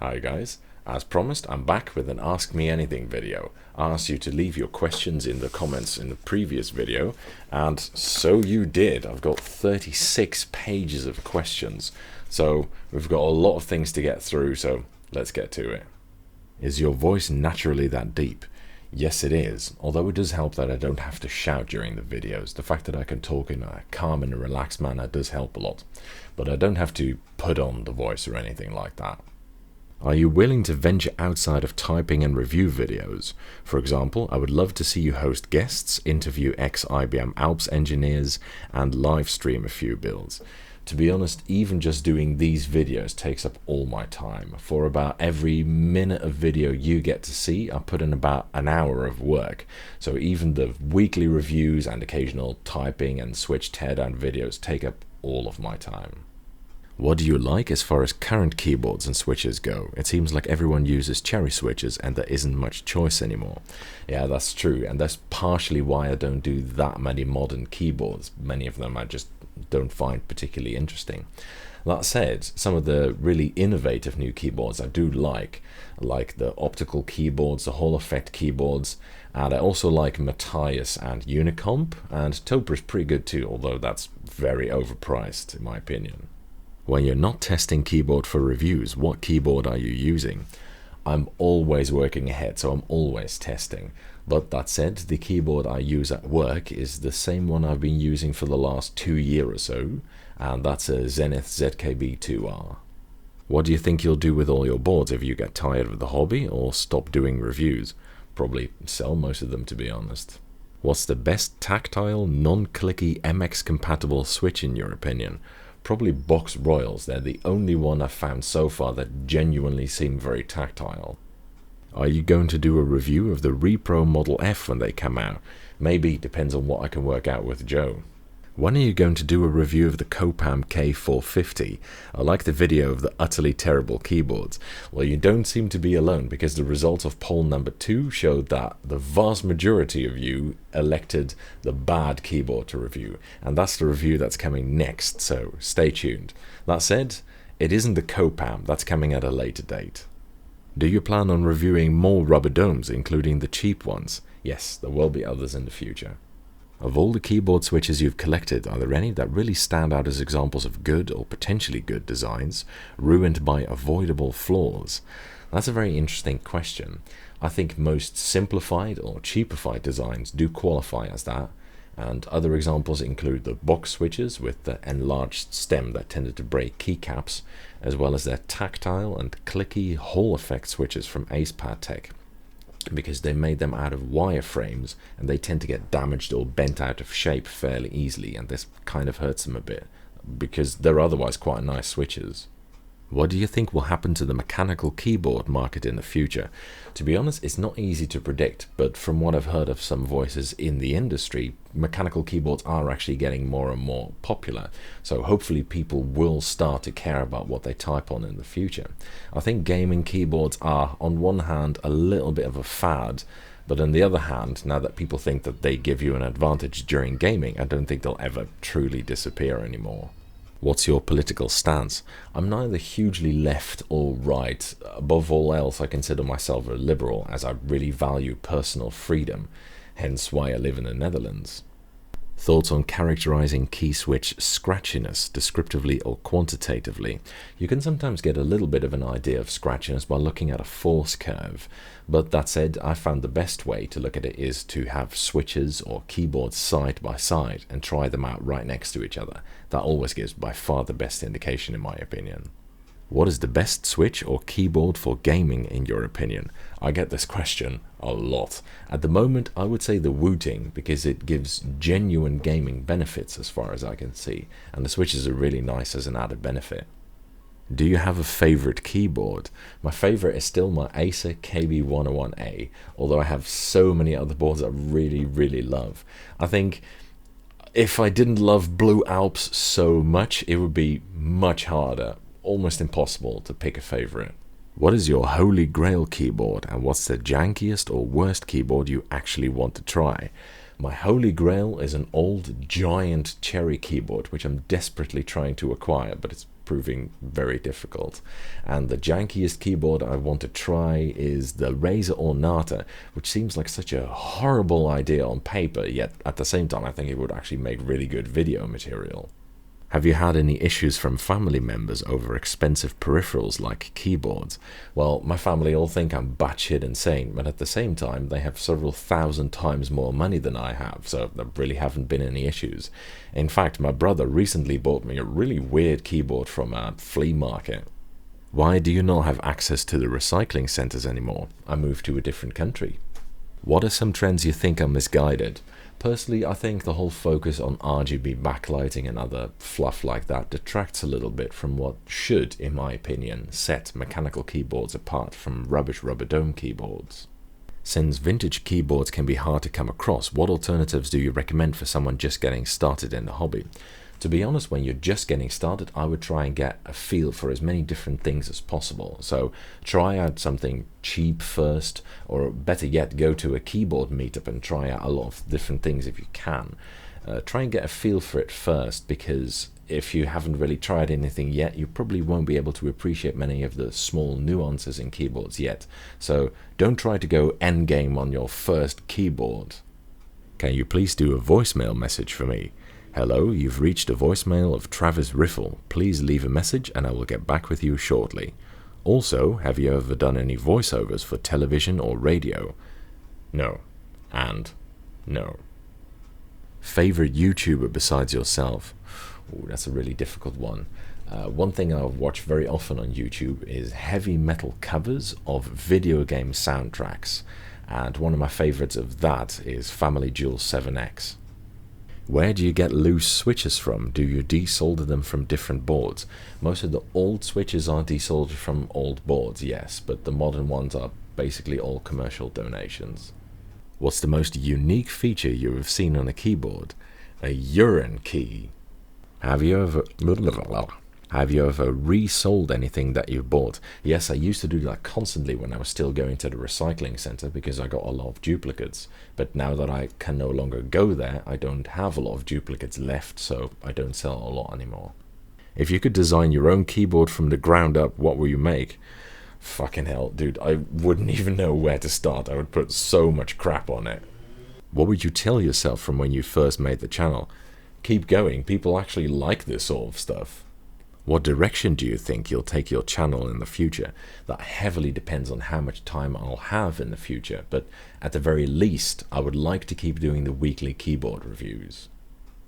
Hi guys, as promised I'm back with an Ask Me Anything video. I asked you to leave your questions in the comments in the previous video, and so you did. I've got 36 pages of questions, so we've got a lot of things to get through, so let's get to it. Is your voice naturally that deep? Yes, it is, although it does help that I don't have to shout during the videos. The fact that I can talk in a calm and relaxed manner does help a lot, but I don't have to put on the voice or anything like that. Are you willing to venture outside of typing and review videos? For example, I would love to see you host guests, interview ex-IBM Alps engineers, and live stream a few builds. To be honest, even just doing these videos takes up all my time. For about every minute of video you get to see, I put in about an hour of work. So even the weekly reviews and occasional typing and switch teardown videos take up all of my time. What do you like as far as current keyboards and switches go? It seems like everyone uses cherry switches and there isn't much choice anymore. Yeah, that's true, and that's partially why I don't do that many modern keyboards. Many of them I just don't find particularly interesting. That said, some of the really innovative new keyboards I do like the optical keyboards, the Hall Effect keyboards, and I also like Matthias and Unicomp, and Topa is pretty good too, although that's very overpriced in my opinion. When you're not testing keyboard for reviews, what keyboard are you using? I'm always working ahead, so I'm always testing. But that said, the keyboard I use at work is the same one I've been using for the last 2 years or so, and that's a Zenith ZKB2R. What do you think you'll do with all your boards if you get tired of the hobby or stop doing reviews? Probably sell most of them, to be honest. What's the best tactile, non-clicky MX compatible switch in your opinion? Probably Box Royals. They're the only one I've found so far that genuinely seem very tactile. Are you going to do a review of the Repro Model F when they come out? Maybe, depends on what I can work out with Joe. When are you going to do a review of the Copam K450? I like the video of the utterly terrible keyboards. Well, you don't seem to be alone, because the result of poll number 2 showed that the vast majority of you elected the bad keyboard to review, and that's the review that's coming next, so stay tuned. That said, it isn't the Copam, that's coming at a later date. Do you plan on reviewing more rubber domes, including the cheap ones? Yes, there will be others in the future. Of all the keyboard switches you've collected, are there any that really stand out as examples of good or potentially good designs, ruined by avoidable flaws? That's a very interesting question. I think most simplified or cheapified designs do qualify as that, and other examples include the box switches with the enlarged stem that tended to break keycaps, as well as their tactile and clicky Hall Effect switches from AcePad Tech, because they made them out of wireframes and they tend to get damaged or bent out of shape fairly easily, and this kind of hurts them a bit because they're otherwise quite nice switches. What do you think will happen to the mechanical keyboard market in the future? To be honest, it's not easy to predict, but from what I've heard of some voices in the industry, mechanical keyboards are actually getting more and more popular. So hopefully people will start to care about what they type on in the future. I think gaming keyboards are, on one hand, a little bit of a fad, but on the other hand, now that people think that they give you an advantage during gaming, I don't think they'll ever truly disappear anymore. What's your political stance? I'm neither hugely left or right. Above all else, I consider myself a liberal, as I really value personal freedom, hence why I live in the Netherlands. Thoughts on characterizing key switch scratchiness, descriptively or quantitatively? You can sometimes get a little bit of an idea of scratchiness by looking at a force curve, but that said, I found the best way to look at it is to have switches or keyboards side by side and try them out right next to each other. That always gives by far the best indication in my opinion. What is the best switch or keyboard for gaming in your opinion? I get this question a lot. At the moment, I would say the Wooting, because it gives genuine gaming benefits as far as I can see, and the switches are really nice as an added benefit. Do you have a favorite keyboard? My favorite is still my Acer KB101A, although I have so many other boards I really love. I think if I didn't love Blue Alps so much, it would be much harder, almost impossible to pick a favorite. What is your holy grail keyboard, and what's the jankiest or worst keyboard you actually want to try? My holy grail is an old giant cherry keyboard which I'm desperately trying to acquire, but it's proving very difficult. And the jankiest keyboard I want to try is the Razer Ornata, which seems like such a horrible idea on paper, yet at the same time I think it would actually make really good video material. Have you had any issues from family members over expensive peripherals like keyboards? Well, my family all think I'm batshit insane, but at the same time they have several thousand times more money than I have, so there really haven't been any issues. In fact, my brother recently bought me a really weird keyboard from a flea market. Why do you not have access to the recycling centers anymore? I moved to a different country. What are some trends you think are misguided? Personally, I think the whole focus on RGB backlighting and other fluff like that detracts a little bit from what should, in my opinion, set mechanical keyboards apart from rubbish rubber dome keyboards. Since vintage keyboards can be hard to come across, what alternatives do you recommend for someone just getting started in the hobby? To be honest, when you're just getting started, I would try and get a feel for as many different things as possible. So try out something cheap first, or better yet, go to a keyboard meetup and try out a lot of different things if you can. Try and get a feel for it first, because if you haven't really tried anything yet, you probably won't be able to appreciate many of the small nuances in keyboards yet. So don't try to go endgame on your first keyboard. Can you please do a voicemail message for me? Hello, you've reached a voicemail of Travis Riffle. Please leave a message and I will get back with you shortly. Also, have you ever done any voiceovers for television or radio? No. And no. Favorite YouTuber besides yourself? Ooh, that's a really difficult one. One thing I watch very often on YouTube is heavy metal covers of video game soundtracks. And one of my favorites of that is Family Jewel 7X. Where do you get loose switches from? Do you desolder them from different boards? Most of the old switches are desoldered from old boards, yes, but the modern ones are basically all commercial donations. What's the most unique feature you have seen on a keyboard? A urine key. Have you ever resold anything that you bought? Yes, I used to do that constantly when I was still going to the recycling center because I got a lot of duplicates. But now that I can no longer go there, I don't have a lot of duplicates left, so I don't sell a lot anymore. If you could design your own keyboard from the ground up, what will you make? Fucking hell, dude, I wouldn't even know where to start. I would put so much crap on it. What would you tell yourself from when you first made the channel? Keep going, people actually like this sort of stuff. What direction do you think you'll take your channel in the future? That heavily depends on how much time I'll have in the future, but at the very least, I would like to keep doing the weekly keyboard reviews.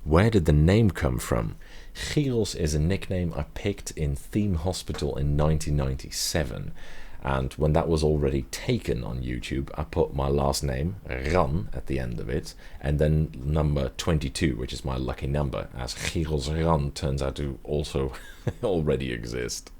Where did the name come from? Gyros is a nickname I picked in Theme Hospital in 1997. And when that was already taken on YouTube, I put my last name, Ran, at the end of it, and then number 22, which is my lucky number, as Gyros Ran turns out to also already exist.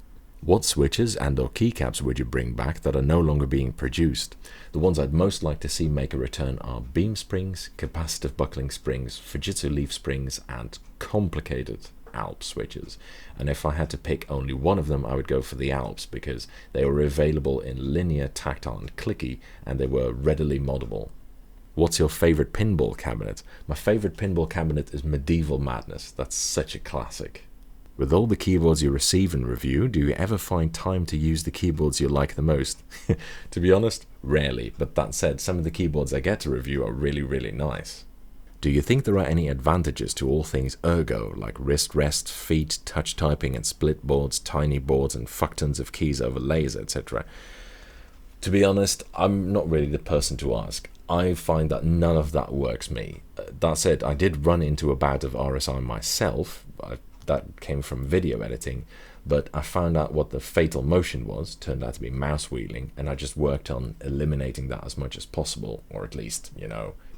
What switches and or keycaps would you bring back that are no longer being produced? The ones I'd most like to see make a return are beam springs, capacitive buckling springs, Fujitsu leaf springs, and complicated Alps switches. And if I had to pick only one of them, I would go for the Alps because they were available in linear, tactile and clicky, and they were readily moddable. What's your favorite pinball cabinet? My favorite pinball cabinet is Medieval Madness. That's such a classic. With all the keyboards you receive and review, do you ever find time to use the keyboards you like the most? To be honest, rarely, but that said, some of the keyboards I get to review are really, really nice. Do you think there are any advantages to all things ergo, like wrist rest, feet, touch typing and split boards, tiny boards and fuck tons of keys over layers, etc.? To be honest, I'm not really the person to ask. I find that none of that works me. That said, I did run into a bout of RSI myself. That came from video editing, but I found out what the fatal motion was, turned out to be mouse wheeling, and I just worked on eliminating that as much as possible, or at least,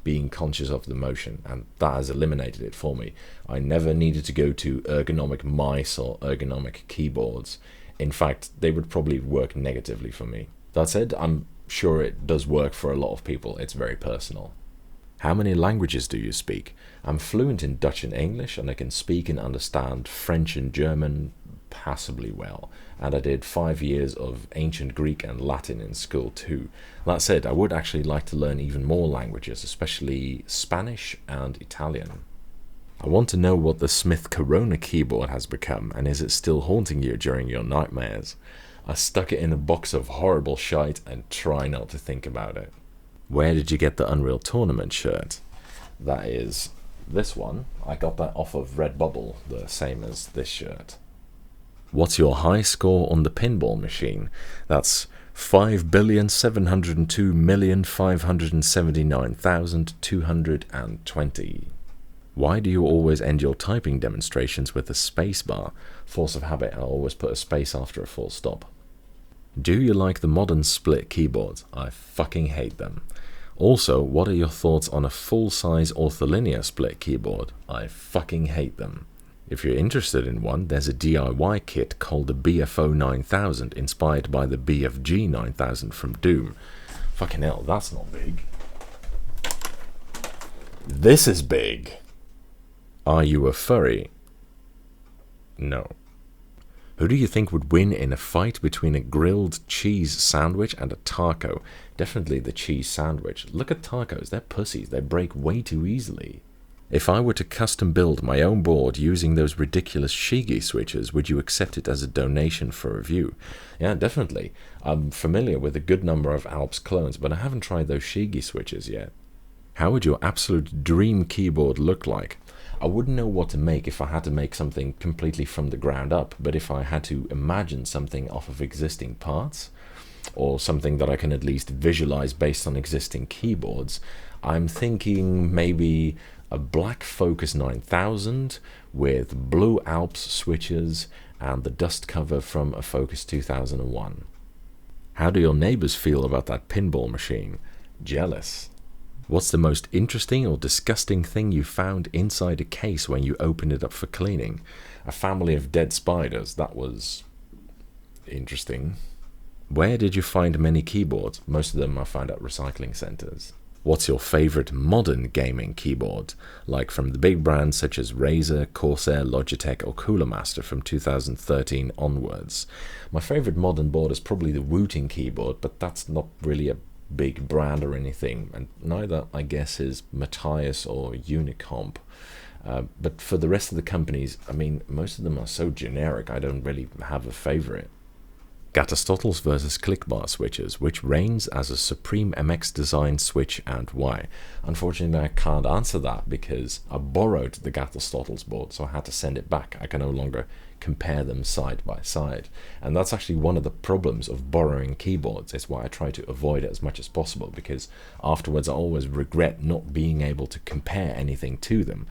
being conscious of the motion, and that has eliminated it for me. I never needed to go to ergonomic mice or ergonomic keyboards. In fact, they would probably work negatively for me. That said, I'm sure it does work for a lot of people. It's very personal. How many languages do you speak? I'm fluent in Dutch and English, and I can speak and understand French and German passably well, and I did 5 years of ancient Greek and Latin in school too. That said, I would actually like to learn even more languages, especially Spanish and Italian. I want to know what the Smith Corona keyboard has become, and is it still haunting you during your nightmares? I stuck it in a box of horrible shite and try not to think about it. Where did you get the Unreal Tournament shirt? That is this one. I got that off of Redbubble, the same as this shirt. What's your high score on the pinball machine? That's 5,702,579,220. Why do you always end your typing demonstrations with a space bar? Force of habit, I always put a space after a full stop. Do you like the modern split keyboards? I fucking hate them. Also, what are your thoughts on a full-size ortholinear split keyboard? I fucking hate them. If you're interested in one, there's a DIY kit called the BFO 9000, inspired by the BFG 9000 from Doom. Fucking hell, that's not big. This is big. Are you a furry? No. Who do you think would win in a fight between a grilled cheese sandwich and a taco? Definitely the cheese sandwich. Look at tacos, they're pussies, they break way too easily. If I were to custom build my own board using those ridiculous Shigi switches, would you accept it as a donation for review? Yeah, definitely. I'm familiar with a good number of Alps clones, but I haven't tried those Shigi switches yet. How would your absolute dream keyboard look like? I wouldn't know what to make if I had to make something completely from the ground up, but if I had to imagine something off of existing parts, or something that I can at least visualize based on existing keyboards, I'm thinking maybe a black Focus 9000 with blue Alps switches and the dust cover from a Focus 2001. How do your neighbors feel about that pinball machine? Jealous. What's the most interesting or disgusting thing you found inside a case when you opened it up for cleaning? A family of dead spiders. That was interesting. Where did you find many keyboards? Most of them I found at recycling centers. What's your favorite modern gaming keyboard? Like from the big brands such as Razer, Corsair, Logitech or Cooler Master from 2013 onwards. My favorite modern board is probably the Wooting keyboard, but that's not really a big brand or anything, and neither I guess is Matthias or Unicomp. But for the rest of the companies, I mean, most of them are so generic, I don't really have a favorite. Gatastotles versus clickbar switches, which reigns as a Supreme MX design switch and why? Unfortunately, I can't answer that because I borrowed the Gatastotles board, so I had to send it back. I can no longer compare them side by side, and that's actually one of the problems of borrowing keyboards. It's why I try to avoid it as much as possible, because afterwards I always regret not being able to compare anything to them.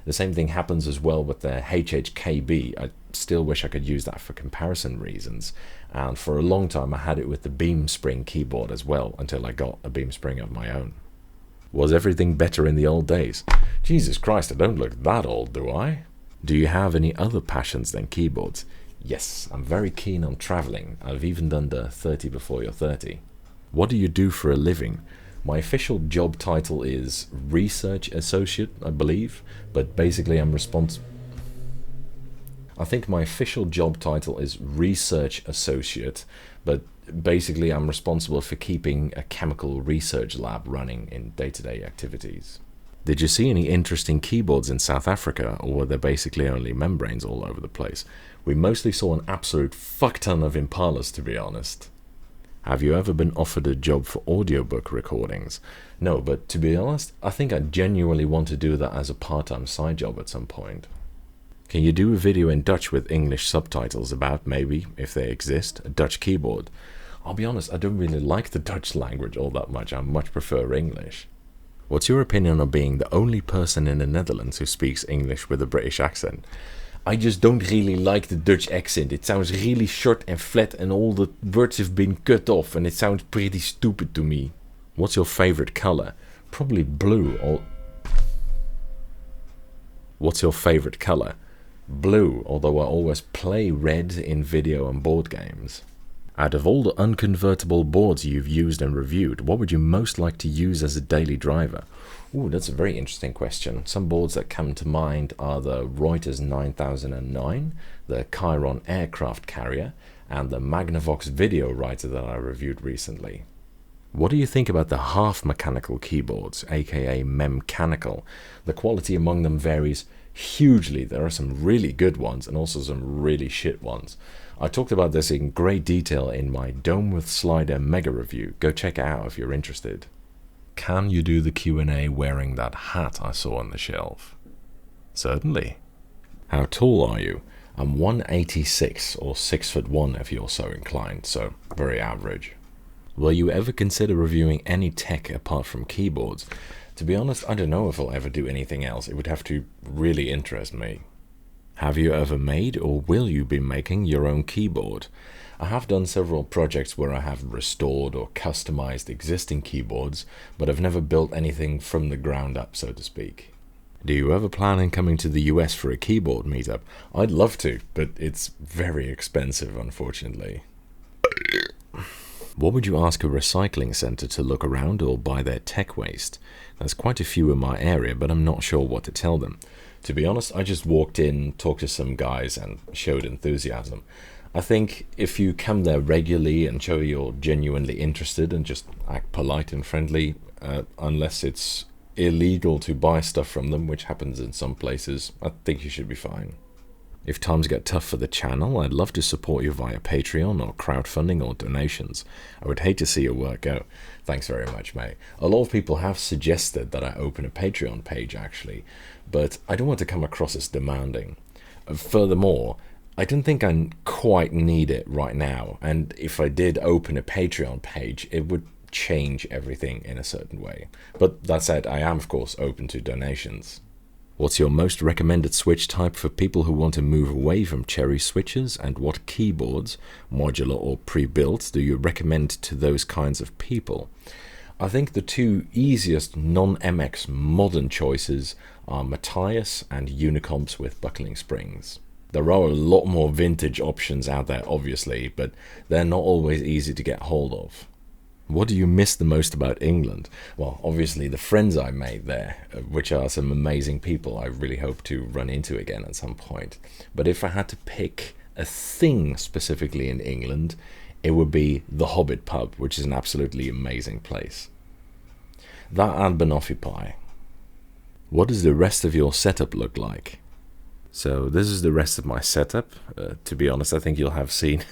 The same thing happens as well with the HHKB. I still wish I could use that for comparison reasons, and for a long time I had it with the Beamspring keyboard as well, until I got a Beamspring of my own. Was everything better in the old days? Jesus Christ, I don't look that old, do I? Do you have any other passions than keyboards? Yes, I'm very keen on traveling. I've even done the 30 before you're 30. What do you do for a living? My official job title is Research Associate, I believe, but basically I'm responsible. I think my official job title is Research Associate, but basically I'm responsible for keeping a chemical research lab running in day-to-day activities. Did you see any interesting keyboards in South Africa, or were there basically only membranes all over the place? We mostly saw an absolute fuck ton of Impalas, to be honest. Have you ever been offered a job for audiobook recordings? No, but to be honest, I think I genuinely want to do that as a part-time side job at some point. Can you do a video in Dutch with English subtitles about, maybe, if they exist, a Dutch keyboard? I'll be honest, I don't really like the Dutch language all that much. I much prefer English. What's your opinion on being the only person in the Netherlands who speaks English with a British accent? I just don't really like the Dutch accent. It sounds really short and flat and all the words have been cut off and it sounds pretty stupid to me. What's your favorite color? Probably blue or... What's your favorite color? Blue, although I always play red in video and board games. Out of all the unconvertible boards you've used and reviewed, what would you most like to use as a daily driver? Ooh, that's a very interesting question. Some boards that come to mind are the Reuters 9009, the Chiron aircraft carrier, and the Magnavox video writer that I reviewed recently. What do you think about the half-mechanical keyboards, aka memcanical? The quality among them varies hugely. There are some really good ones and also some really shit ones. I talked about this in great detail in my Dome with Slider mega review. Go check it out if you're interested. Can you do the Q&A wearing that hat I saw on the shelf? Certainly. How tall are you? I'm 186 or 6'1" if you're so inclined, so very average. Will you ever consider reviewing any tech apart from keyboards? To be honest, I don't know if I'll ever do anything else. It would have to really interest me. Have you ever made or will you be making your own keyboard? I have done several projects where I have restored or customized existing keyboards, but I've never built anything from the ground up, so to speak. Do you ever plan on coming to the US for a keyboard meetup? I'd love to, but it's very expensive, unfortunately. What would you ask a recycling center to look around or buy their tech waste? There's quite a few in my area, but I'm not sure what to tell them. To be honest, I just walked in, talked to some guys and showed enthusiasm. I think if you come there regularly and show you're genuinely interested and just act polite and friendly, unless it's illegal to buy stuff from them, which happens in some places, I think you should be fine. If times get tough for the channel, I'd love to support you via Patreon or crowdfunding or donations. I would hate to see your work go. Thanks very much, mate. A lot of people have suggested that I open a Patreon page, actually, but I don't want to come across as demanding. Furthermore, I don't think I quite need it right now, and if I did open a Patreon page, it would change everything in a certain way. But that said, I am, of course, open to donations. What's your most recommended switch type for people who want to move away from cherry switches, and what keyboards, modular or pre-built, do you recommend to those kinds of people? I think the two easiest non-MX modern choices are Matthias and Unicomps with buckling springs. There are a lot more vintage options out there, obviously, but they're not always easy to get hold of. What do you miss the most about England? Well, obviously the friends I made there, which are some amazing people I really hope to run into again at some point. But if I had to pick a thing specifically in England, it would be the Hobbit pub, which is an absolutely amazing place. That and banoffee pie. What does the rest of your setup look like? So this is the rest of my setup. To be honest, I think you'll have seen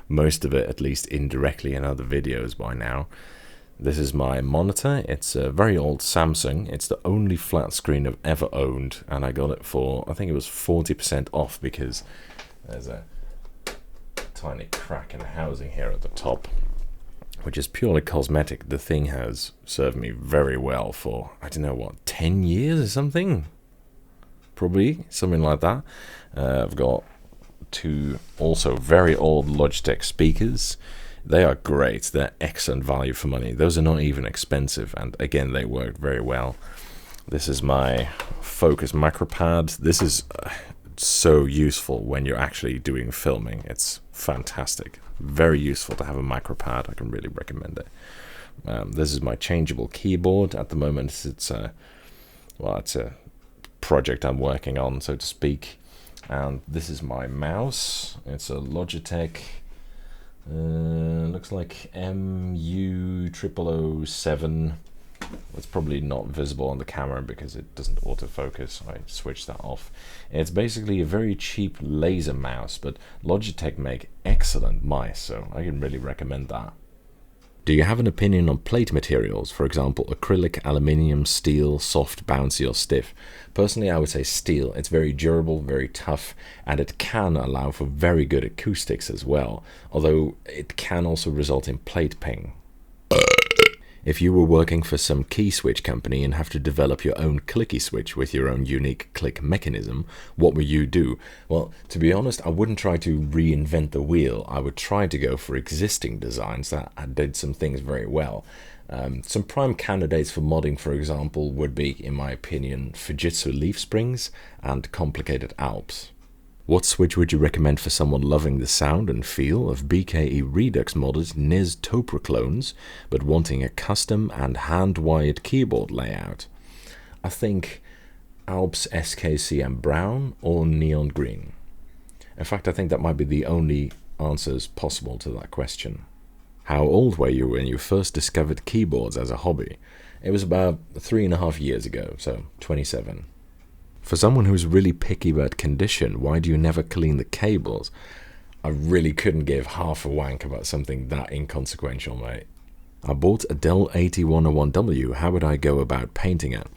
most of it, at least indirectly, in other videos by now. This is my monitor. It's a very old Samsung. It's the only flat screen I've ever owned, and I got it for, I think it was 40% off, because there's a tiny crack in the housing here at the top, which is purely cosmetic. The thing has served me very well for, I don't know what, 10 years or something? Probably, something like that. I've got two also very old Logitech speakers. They are great. They're excellent value for money. Those are not even expensive, and again, they work very well. This is my Focus Macropad. This is so useful when you're actually doing filming. It's fantastic. Very useful to have a Macropad. I can really recommend it. This is my changeable keyboard. At the moment, it's a project I'm working on, so to speak. And this is my mouse. It's a Logitech, looks like MU0007. It's probably not visible on the camera because it doesn't autofocus. I switched that off. It's basically a very cheap laser mouse, but Logitech make excellent mice, so I can really recommend that. Do you have an opinion on plate materials, for example, acrylic, aluminium, steel, soft, bouncy or stiff? Personally, I would say steel. It's very durable, very tough, and it can allow for very good acoustics as well, although it can also result in plate ping. If you were working for some key switch company and have to develop your own clicky switch with your own unique click mechanism, what would you do? Well, to be honest, I wouldn't try to reinvent the wheel. I would try to go for existing designs that did some things very well. Some prime candidates for modding, for example, would be, in my opinion, Fujitsu leaf springs and complicated Alps. What switch would you recommend for someone loving the sound and feel of BKE Redux modded NIS Topra clones, but wanting a custom and hand-wired keyboard layout? I think Alps SKCM Brown or Neon Green. In fact, I think that might be the only answers possible to that question. How old were you when you first discovered keyboards as a hobby? It was about 3.5 years ago, so 27. For someone who's really picky about condition, why do you never clean the cables? I really couldn't give half a wank about something that inconsequential, mate. I bought a Dell 8101W, how would I go about painting it?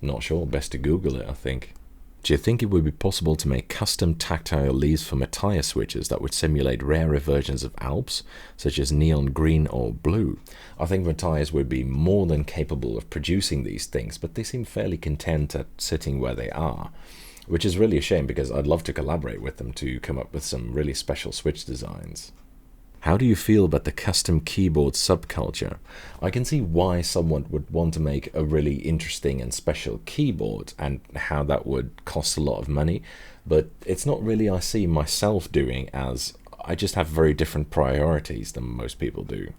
Not sure, best to Google it, I think. Do you think it would be possible to make custom tactile leaves for Mattia switches that would simulate rarer versions of Alps, such as neon green or blue? I think Mattias would be more than capable of producing these things, but they seem fairly content at sitting where they are, which is really a shame because I'd love to collaborate with them to come up with some really special switch designs. How do you feel about the custom keyboard subculture? I can see why someone would want to make a really interesting and special keyboard and how that would cost a lot of money, but it's not really I see myself doing, as I just have very different priorities than most people do.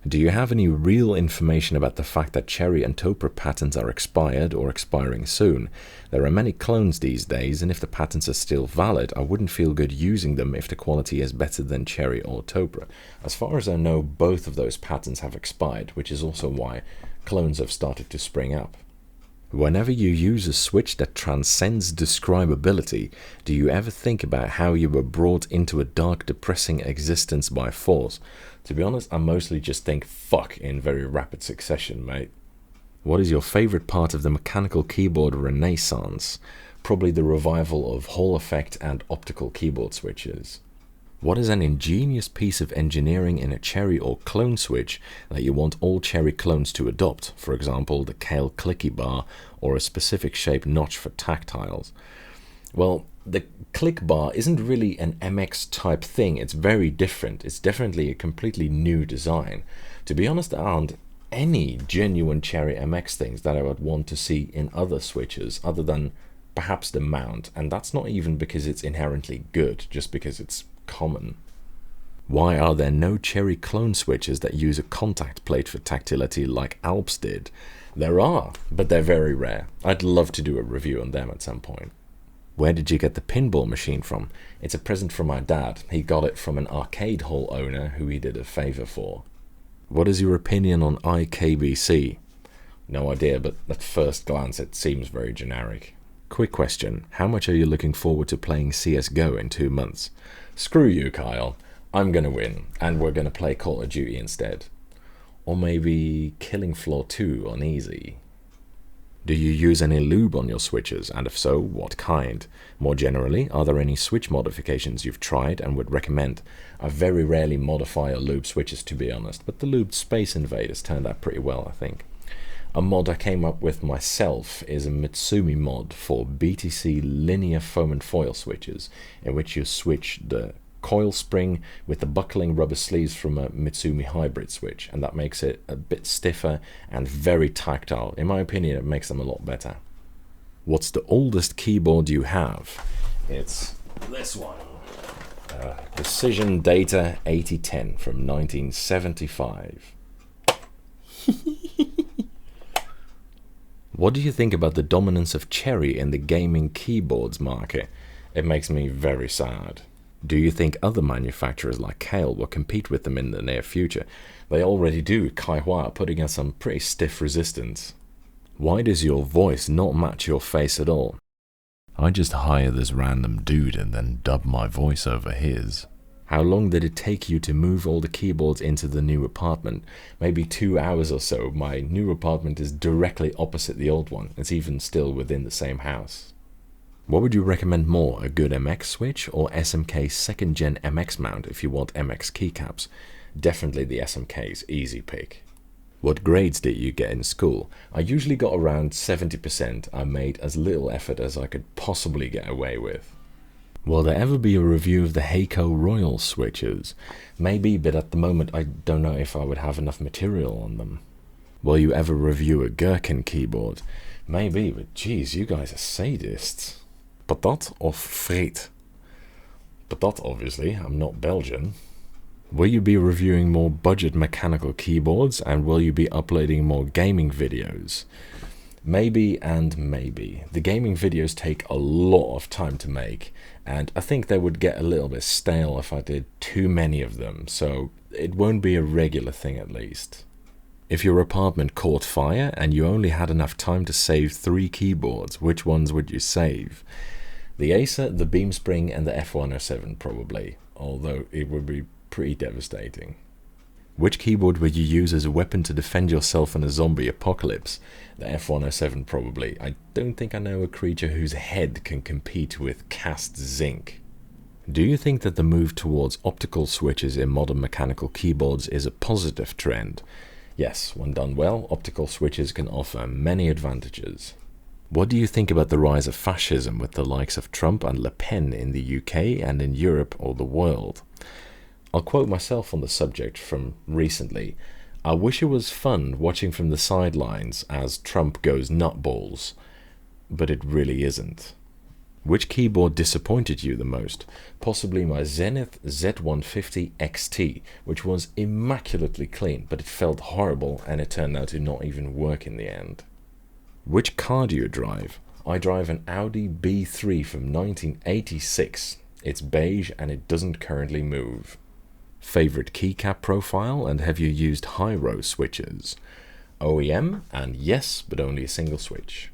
Do you have any real information about the fact that Cherry and Topra patents are expired or expiring soon? There are many clones these days, and if the patents are still valid, I wouldn't feel good using them if the quality is better than Cherry or Topra. As far as I know, both of those patents have expired, which is also why clones have started to spring up. Whenever you use a switch that transcends describability, do you ever think about how you were brought into a dark, depressing existence by force? To be honest, I mostly just think fuck in very rapid succession, mate. What is your favorite part of the mechanical keyboard renaissance? Probably the revival of Hall effect and optical keyboard switches. What is an ingenious piece of engineering in a Cherry or clone switch that you want all Cherry clones to adopt? For example, the Kailh clicky bar or a specific shape notch for tactiles. Well, the click bar isn't really an MX type thing, it's very different. It's definitely a completely new design. To be honest, there aren't any genuine Cherry MX things that I would want to see in other switches other than perhaps the mount, and that's not even because it's inherently good, just because it's common. Why are there no Cherry clone switches that use a contact plate for tactility like Alps did? There are, but they're very rare. I'd love to do a review on them at some point. Where did you get the pinball machine from? It's a present from my dad. He got it from an arcade hall owner who he did a favor for. What is your opinion on IKBC? No idea, but at first glance it seems very generic. Quick question, how much are you looking forward to playing CSGO in 2 months? Screw you, Kyle. I'm gonna win, and we're gonna play Call of Duty instead. Or maybe Killing Floor 2 on easy. Do you use any lube on your switches, and if so, what kind? More generally, are there any switch modifications you've tried and would recommend? I very rarely modify or lube switches, to be honest, but the lubed Space Invaders turned out pretty well, I think. A mod I came up with myself is a Mitsumi mod for BTC linear foam and foil switches, in which you switch the coil spring with the buckling rubber sleeves from a Mitsumi hybrid switch, and that makes it a bit stiffer and very tactile. In my opinion, it makes them a lot better. What's the oldest keyboard you have? It's this one. Precision Data 8010 from 1975. What do you think about the dominance of Cherry in the gaming keyboards market? It makes me very sad. Do you think other manufacturers like Kailh will compete with them in the near future? They already do. Kaihua are putting out some pretty stiff resistance. Why does your voice not match your face at all? I just hire this random dude and then dub my voice over his. How long did it take you to move all the keyboards into the new apartment? Maybe 2 hours or so. My new apartment is directly opposite the old one. It's even still within the same house. What would you recommend more, a good MX switch or SMK 2nd Gen MX mount if you want MX keycaps? Definitely the SMK's easy pick. What grades did you get in school? I usually got around 70%. I made as little effort as I could possibly get away with. Will there ever be a review of the Heiko Royal switches? Maybe, but at the moment I don't know if I would have enough material on them. Will you ever review a Gherkin keyboard? Maybe, but geez, you guys are sadists. Patat or friet? Patat, obviously. I'm not Belgian. Will you be reviewing more budget mechanical keyboards, and will you be uploading more gaming videos? Maybe and maybe. The gaming videos take a lot of time to make, and I think they would get a little bit stale if I did too many of them, so it won't be a regular thing at least. If your apartment caught fire and you only had enough time to save 3 keyboards, which ones would you save? The Acer, the Beamspring, and the F107 probably, although it would be pretty devastating. Which keyboard would you use as a weapon to defend yourself in a zombie apocalypse? The F107 probably. I don't think I know a creature whose head can compete with cast zinc. Do you think that the move towards optical switches in modern mechanical keyboards is a positive trend? Yes, when done well, optical switches can offer many advantages. What do you think about the rise of fascism with the likes of Trump and Le Pen in the UK and in Europe or the world? I'll quote myself on the subject from recently. I wish it was fun watching from the sidelines as Trump goes nutballs, but it really isn't. Which keyboard disappointed you the most? Possibly my Zenith Z150 XT, which was immaculately clean, but it felt horrible and it turned out to not even work in the end. Which car do you drive? I drive an Audi B3 from 1986. It's beige and it doesn't currently move. Favorite keycap profile, and have you used high-row switches? OEM, and yes, but only a single switch.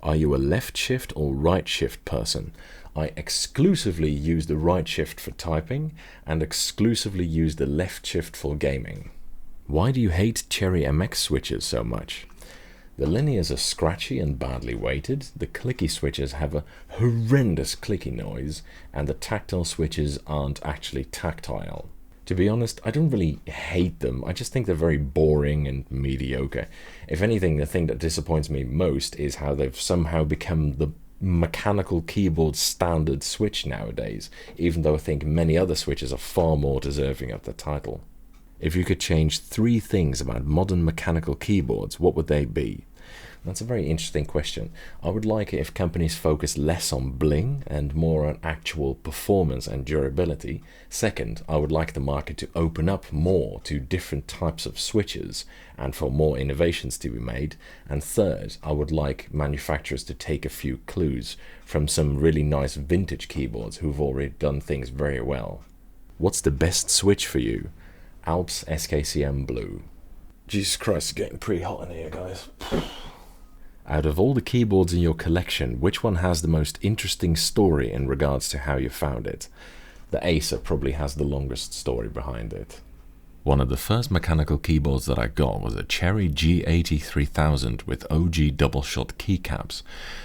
Are you a left shift or right shift person? I exclusively use the right shift for typing and exclusively use the left shift for gaming. Why do you hate Cherry MX switches so much? The linears are scratchy and badly weighted, the clicky switches have a horrendous clicky noise, and the tactile switches aren't actually tactile. To be honest, I don't really hate them, I just think they're very boring and mediocre. If anything, the thing that disappoints me most is how they've somehow become the mechanical keyboard standard switch nowadays, even though I think many other switches are far more deserving of the title. If you could change 3 things about modern mechanical keyboards, what would they be? That's a very interesting question. I would like it if companies focus less on bling and more on actual performance and durability. Second, I would like the market to open up more to different types of switches and for more innovations to be made. And third, I would like manufacturers to take a few clues from some really nice vintage keyboards who've already done things very well. What's the best switch for you? Alps SKCM Blue. Jesus Christ, it's getting pretty hot in here, guys. Out of all the keyboards in your collection, which one has the most interesting story in regards to how you found it? The Acer probably has the longest story behind it. One of the first mechanical keyboards that I got was a Cherry G803000 with OG double-shot keycaps.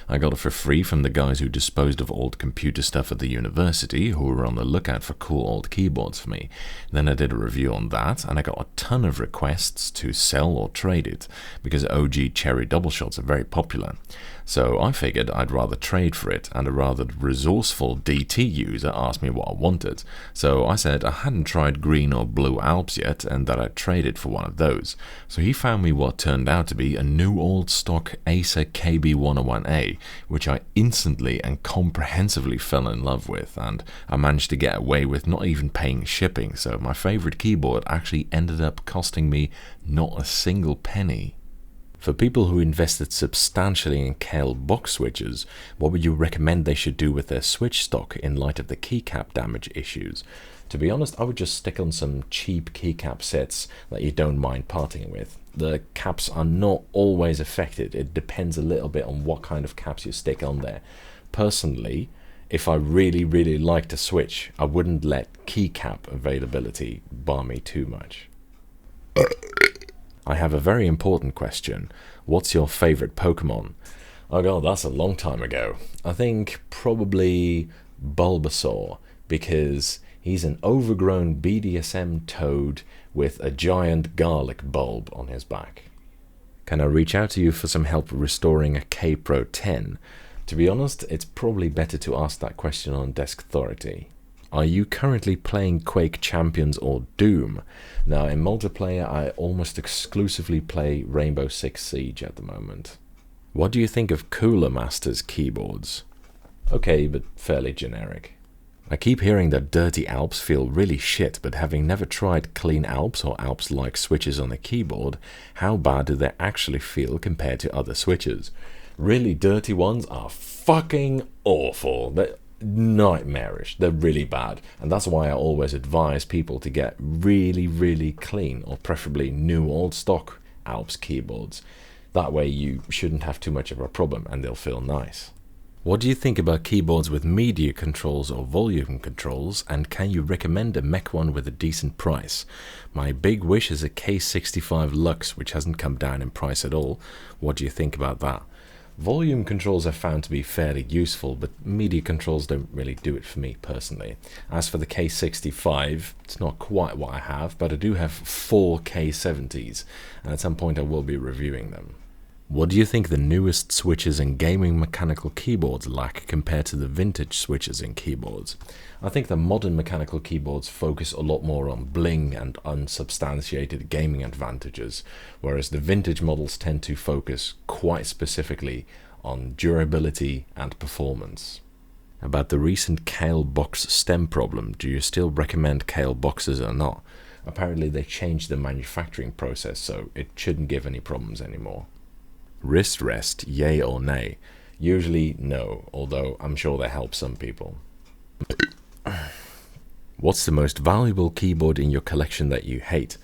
I got it for free from the guys who disposed of old computer stuff at the university, who were on the lookout for cool old keyboards for me. Then I did a review on that, and I got a ton of requests to sell or trade it, because OG Cherry double-shots are very popular. So I figured I'd rather trade for it, and a rather resourceful DT user asked me what I wanted. So I said I hadn't tried green or blue Alps yet, and that I'd trade it for one of those. So he found me what turned out to be a new old stock Acer KB101A, which I instantly and comprehensively fell in love with, and I managed to get away with not even paying shipping, so my favorite keyboard actually ended up costing me not a single penny. For people who invested substantially in Kailh box switches, what would you recommend they should do with their switch stock in light of the keycap damage issues? To be honest, I would just stick on some cheap keycap sets that you don't mind parting with. The caps are not always affected, it depends a little bit on what kind of caps you stick on there. Personally, if I really liked a switch, I wouldn't let keycap availability bar me too much. I have a very important question. What's your favorite Pokemon? Oh god, that's a long time ago. I think probably Bulbasaur, because he's an overgrown BDSM toad with a giant garlic bulb on his back. Can I reach out to you for some help restoring a K-Pro 10? To be honest, it's probably better to ask that question on Desk Authority. Are you currently playing Quake Champions or Doom? Now, in multiplayer, I almost exclusively play Rainbow Six Siege at the moment. What do you think of Cooler Master's keyboards? Okay, but fairly generic. I keep hearing that dirty Alps feel really shit, but having never tried clean Alps or Alps-like switches on a keyboard, how bad do they actually feel compared to other switches? Really dirty ones are fucking awful. They're nightmarish. They're really bad, and that's why I always advise people to get really clean, or preferably new old stock Alps keyboards. That way you shouldn't have too much of a problem and they'll feel nice. What do you think about keyboards with media controls or volume controls, and can you recommend a mech one with a decent price? My big wish is a K65 Lux, which hasn't come down in price at all. What do you think about that? Volume controls I found to be fairly useful, but media controls don't really do it for me personally. As for the K65, it's not quite what I have, but I do have 4 K70s, and at some point I will be reviewing them. What do you think the newest switches in gaming mechanical keyboards lack compared to the vintage switches in keyboards? I think the modern mechanical keyboards focus a lot more on bling and unsubstantiated gaming advantages, whereas the vintage models tend to focus quite specifically on durability and performance. About the recent Kailh box stem problem, do you still recommend Kailh boxes or not? Apparently they changed the manufacturing process, so it shouldn't give any problems anymore. Wrist rest, yay or nay? Usually no, although I'm sure they help some people. What's the most valuable keyboard in your collection that you hate?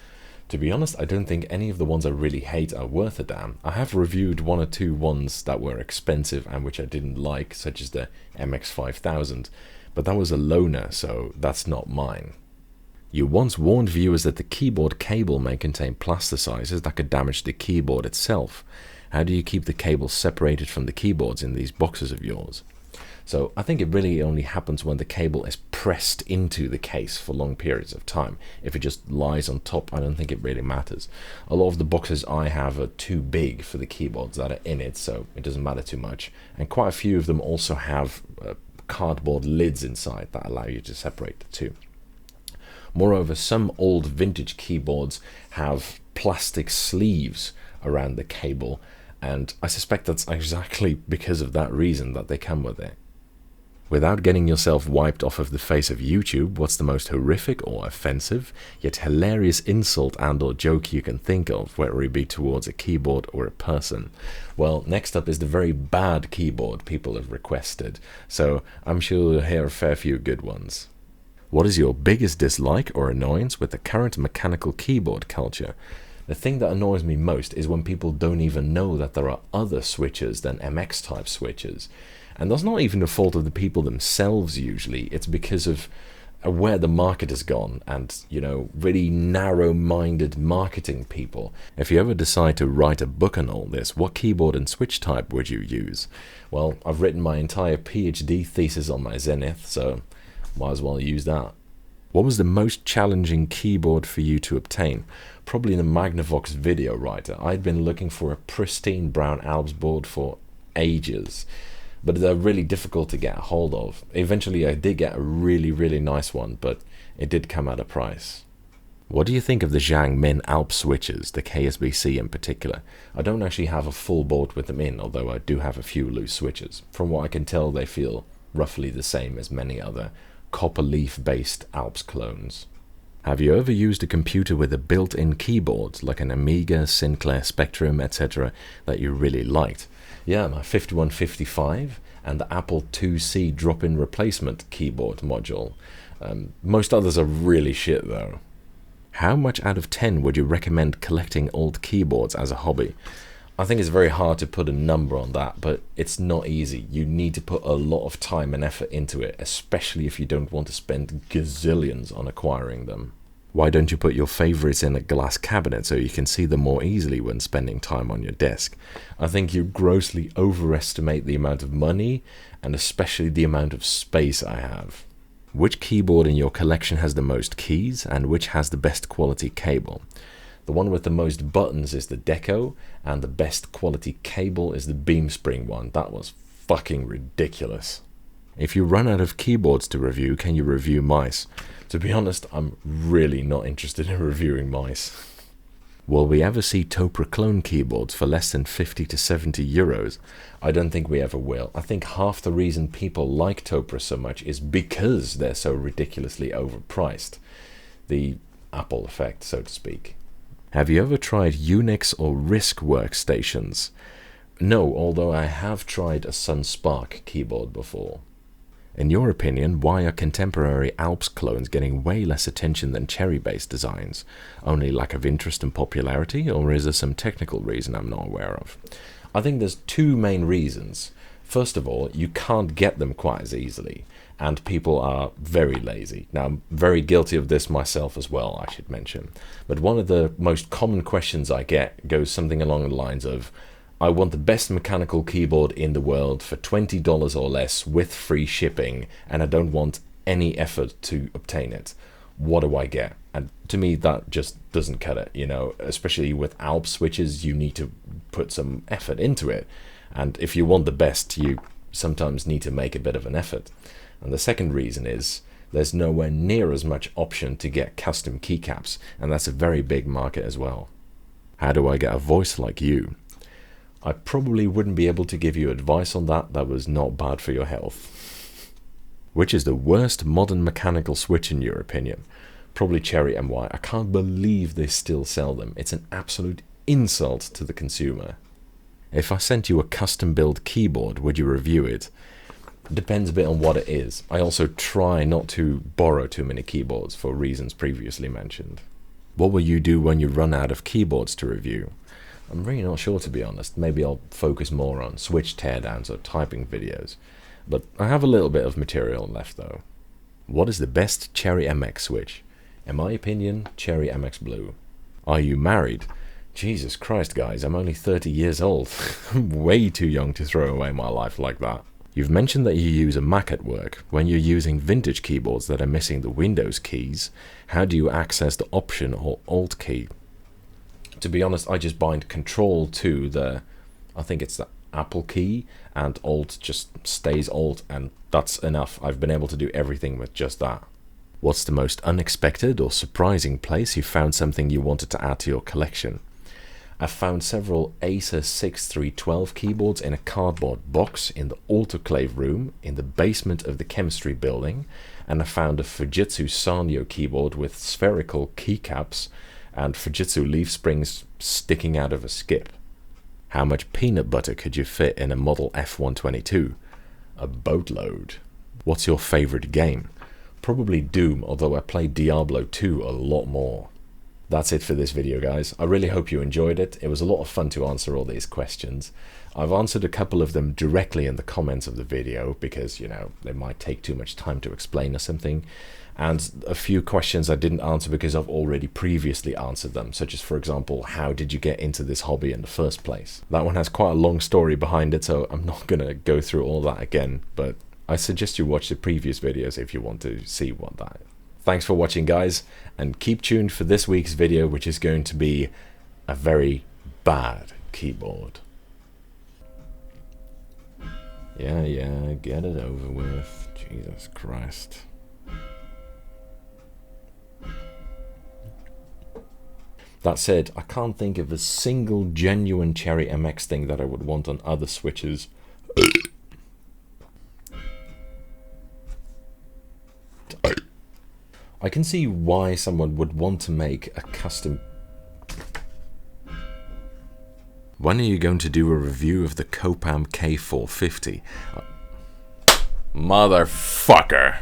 To be honest, I don't think any of the ones I really hate are worth a damn. I have reviewed 1 or 2 ones that were expensive and which I didn't like, such as the MX5000, but that was a loaner, so that's not mine. You once warned viewers that the keyboard cable may contain plasticizers that could damage the keyboard itself. How do you keep the cables separated from the keyboards in these boxes of yours? So I think it really only happens when the cable is pressed into the case for long periods of time. If it just lies on top, I don't think it really matters. A lot of the boxes I have are too big for the keyboards that are in it, so it doesn't matter too much. And quite a few of them also have cardboard lids inside that allow you to separate the two. Moreover, some old vintage keyboards have plastic sleeves around the cable, and I suspect that's exactly because of that reason that they come with it. Without getting yourself wiped off of the face of YouTube, what's the most horrific or offensive, yet hilarious insult and or joke you can think of, whether it be towards a keyboard or a person? Well, next up is the very bad keyboard people have requested, so I'm sure you'll hear a fair few good ones. What is your biggest dislike or annoyance with the current mechanical keyboard culture? The thing that annoys me most is when people don't even know that there are other switches than MX type switches. And that's not even the fault of the people themselves usually, it's because of where the market has gone and, you know, really narrow-minded marketing people. If you ever decide to write a book on all this, what keyboard and switch type would you use? Well, I've written my entire PhD thesis on my Zenith, so might as well use that. What was the most challenging keyboard for you to obtain? Probably the Magnavox Video Writer. I'd been looking for a pristine brown Alps board for ages, but they're really difficult to get a hold of. Eventually I did get a really nice one, but it did come at a price. What do you think of the Zhang Min Alps switches, the KSBC in particular? I don't actually have a full board with them in, although I do have a few loose switches. From what I can tell, they feel roughly the same as many other copper leaf based Alps clones. Have you ever used a computer with a built-in keyboard like an Amiga, Sinclair Spectrum, etc. that you really liked? Yeah, my 5155 and the Apple IIc drop-in replacement keyboard module. Most others are really shit though. How much out of 10 would you recommend collecting old keyboards as a hobby? I think it's very hard to put a number on that, but it's not easy. You need to put a lot of time and effort into it, especially if you don't want to spend gazillions on acquiring them. Why don't you put your favorites in a glass cabinet so you can see them more easily when spending time on your desk? I think you grossly overestimate the amount of money and especially the amount of space I have. Which keyboard in your collection has the most keys and which has the best quality cable? The one with the most buttons is the Deco, and the best quality cable is the Beamspring one. That was fucking ridiculous. If you run out of keyboards to review, can you review mice? To be honest, I'm really not interested in reviewing mice. Will we ever see Topra clone keyboards for less than 50 to 70 euros? I don't think we ever will. I think half the reason people like Topra so much is because they're so ridiculously overpriced. The Apple effect, so to speak. Have you ever tried Unix or RISC workstations? No, although I have tried a SunSpark keyboard before. In your opinion, why are contemporary Alps clones getting way less attention than Cherry-based designs? Only lack of interest and popularity, or is there some technical reason I'm not aware of? I think there's two main reasons. First of all, you can't get them quite as easily, and people are very lazy. Now, I'm very guilty of this myself as well, I should mention. But one of the most common questions I get goes something along the lines of, I want the best mechanical keyboard in the world for $20 or less with free shipping, and I don't want any effort to obtain it. What do I get? And to me, that just doesn't cut it, you know, especially with Alps switches, you need to put some effort into it. And if you want the best, you sometimes need to make a bit of an effort. And the second reason is there's nowhere near as much option to get custom keycaps, and that's a very big market as well. How do I get a voice like you? I probably wouldn't be able to give you advice on that. That was not bad for your health. Which is the worst modern mechanical switch in your opinion? Probably Cherry MY. I can't believe they still sell them. It's an absolute insult to the consumer. If I sent you a custom build keyboard, would you review it? Depends a bit on what it is. I also try not to borrow too many keyboards for reasons previously mentioned. What will you do when you run out of keyboards to review? I'm really not sure, to be honest. Maybe I'll focus more on switch teardowns or typing videos. But I have a little bit of material left though. What is the best Cherry MX switch? In my opinion, Cherry MX Blue. Are you married? Jesus Christ, guys, I'm only 30 years old. I'm way too young to throw away my life like that. You've mentioned that you use a Mac at work. When you're using vintage keyboards that are missing the Windows keys, how do you access the Option or Alt key? To be honest, I just bind Control to the, I think it's the Apple key, and Alt just stays Alt, and that's enough. I've been able to do everything with just that. What's the most unexpected or surprising place you found something you wanted to add to your collection? I found several Acer 6312 keyboards in a cardboard box in the autoclave room in the basement of the chemistry building, and I found a Fujitsu Sanyo keyboard with spherical keycaps and Fujitsu leaf springs sticking out of a skip. How much peanut butter could you fit in a Model F122? A boatload. What's your favorite game? Probably Doom, although I played Diablo 2 a lot more. That's it for this video, guys. I really hope you enjoyed it. It was a lot of fun to answer all these questions. I've answered a couple of them directly in the comments of the video because, you know, they might take too much time to explain or something. And a few questions I didn't answer because I've already previously answered them, such as, for example, how did you get into this hobby in the first place? That one has quite a long story behind it, so I'm not going to go through all that again, but I suggest you watch the previous videos if you want to see what that is. Thanks for watching, guys, and keep tuned for this week's video, which is going to be a very bad keyboard. Yeah, get it over with. Jesus Christ. That said, I can't think of a single genuine Cherry MX thing that I would want on other switches. I can see why someone would want to make a custom... When are you going to do a review of the Copam K450? Motherfucker!